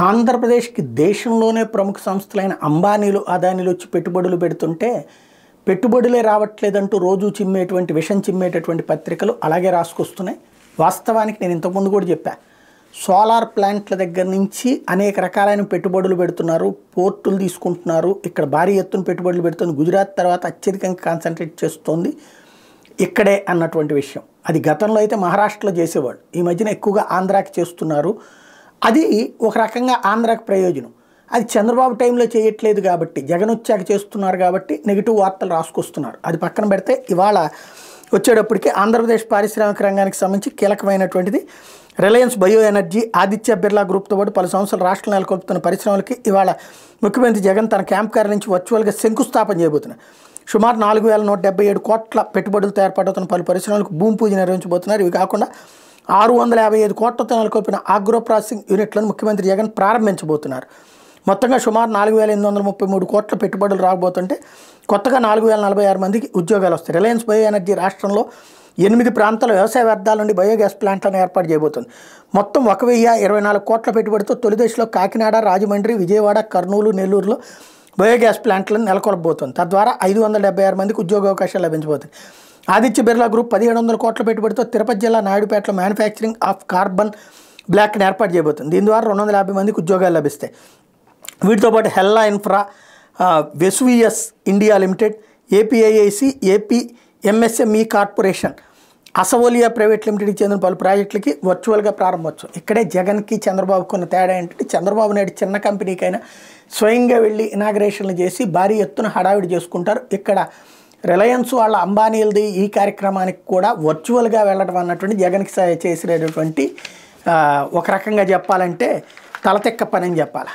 ఆంధ్రప్రదేశ్కి దేశంలోనే ప్రముఖ సంస్థలైన అంబానీలు అదానీలు వచ్చి పెట్టుబడులు పెడుతుంటే పెట్టుబడులే రావట్లేదంటూ రోజు చిమ్మేటువంటి విషం చిమ్మేటటువంటి పత్రికలు అలాగే రాసుకొస్తున్నాయి. వాస్తవానికి నేను ఇంతకుముందు కూడా చెప్పా, సోలార్ ప్లాంట్ల దగ్గర నుంచి అనేక రకాలైన పెట్టుబడులు పెడుతున్నారు, పోర్టులు తీసుకుంటున్నారు. ఇక్కడ భారీ ఎత్తున పెట్టుబడులు పెడుతుంది. గుజరాత్ తర్వాత అత్యధికంగా కాన్సన్ట్రేట్ చేస్తోంది ఇక్కడే అన్నటువంటి విషయం. అది గతంలో అయితే మహారాష్ట్రలో చేసేవాళ్ళు, ఈ మధ్యన ఎక్కువగా ఆంధ్రాకి చేస్తున్నారు. అది ఒక రకంగా ఆంధ్రాకి ప్రయోజనం. అది చంద్రబాబు టైంలో చేయట్లేదు కాబట్టి, జగన్ వచ్చాక చేస్తున్నారు కాబట్టి నెగిటివ్ వార్తలు రాసుకొస్తున్నారు. అది పక్కన పెడితే ఇవాళ వచ్చేటప్పటికి ఆంధ్రప్రదేశ్ పారిశ్రామిక రంగానికి సంబంధించి కీలకమైనటువంటిది Reliance bio energy, Aditya Birla గ్రూప్తో పాటు పలు సంవత్సరాలు రాష్ట్రం నెలకొల్పుతున్న పరిశ్రమలకి ఇవాళ ముఖ్యమంత్రి జగన్ తన క్యాంప్ కార్యాలయం నుంచి వర్చువల్గా శంకుస్థాపన చేయబోతున్నారు. సుమారు 4177 కోట్ల పెట్టుబడులతో ఏర్పడుతున్న పలు పరిశ్రమలకు భూమి పూజ నిర్వహించబోతున్నారు. ఇవి కాకుండా 655 కోట్లతో నెలకొల్పిన ఆగ్రో ప్రాసెసింగ్ యూనిట్లను ముఖ్యమంత్రి జగన్ ప్రారంభించబోతున్నారు. మొత్తంగా సుమారు 4833 కోట్ల పెట్టుబడులు రాబోతుంటే కొత్తగా 4046 మందికి ఉద్యోగాలు వస్తాయి. రిలయన్స్ బయో ఎనర్జీ రాష్ట్రంలో 8 ప్రాంతాల వ్యవసాయ వ్యర్థాల నుండి బయోగ్యాస్ ప్లాంట్లను ఏర్పాటు చేయబోతుంది. మొత్తం 1024 కోట్ల పెట్టుబడితో తొలి దశలో కాకినాడ, రాజమండ్రి, విజయవాడ, కర్నూలు, నెల్లూరులో బయోగ్యాస్ ప్లాంట్లను నెలకొల్పబోతుంది. తద్వారా 576 మందికి ఉద్యోగ అవకాశాలు లభించబోతాయి. ఆదిత్య బిర్లా గ్రూప్ 1700 కోట్ల పెట్టుబడితో తిరుపతి జిల్లా నాయుడుపేటలో మ్యానుఫ్యాక్చరింగ్ ఆఫ్ కార్బన్ బ్లాక్ని ఏర్పాటు చేయబోతుంది. దీని ద్వారా 250 మందికి ఉద్యోగాలు లభిస్తాయి. వీటితో పాటు Hella infra, Vesuvius India limited, APIIC, AP MSME corporation, అసవోలియా ప్రైవేట్ లిమిటెడ్కి చెందిన పలు ప్రాజెక్టులకి వర్చువల్గా ప్రారంభోత్సవం. ఇక్కడే జగన్కి చంద్రబాబుకు ఉన్న తేడా ఏంటంటే, చంద్రబాబు నాయుడు చిన్న కంపెనీకైనా స్వయంగా వెళ్ళి ఇనాగ్రేషన్లు చేసి భారీ ఎత్తున హడావిడి చేసుకుంటారు. ఇక్కడ రిలయన్స్ వాళ్ళ అంబానీలది ఈ కార్యక్రమానికి కూడా వర్చువల్గా వెళ్ళడం అన్నటువంటి జగన్కి చేసినటువంటి ఒక రకంగా చెప్పాలంటే తలతెక్క పని అని చెప్పాలి.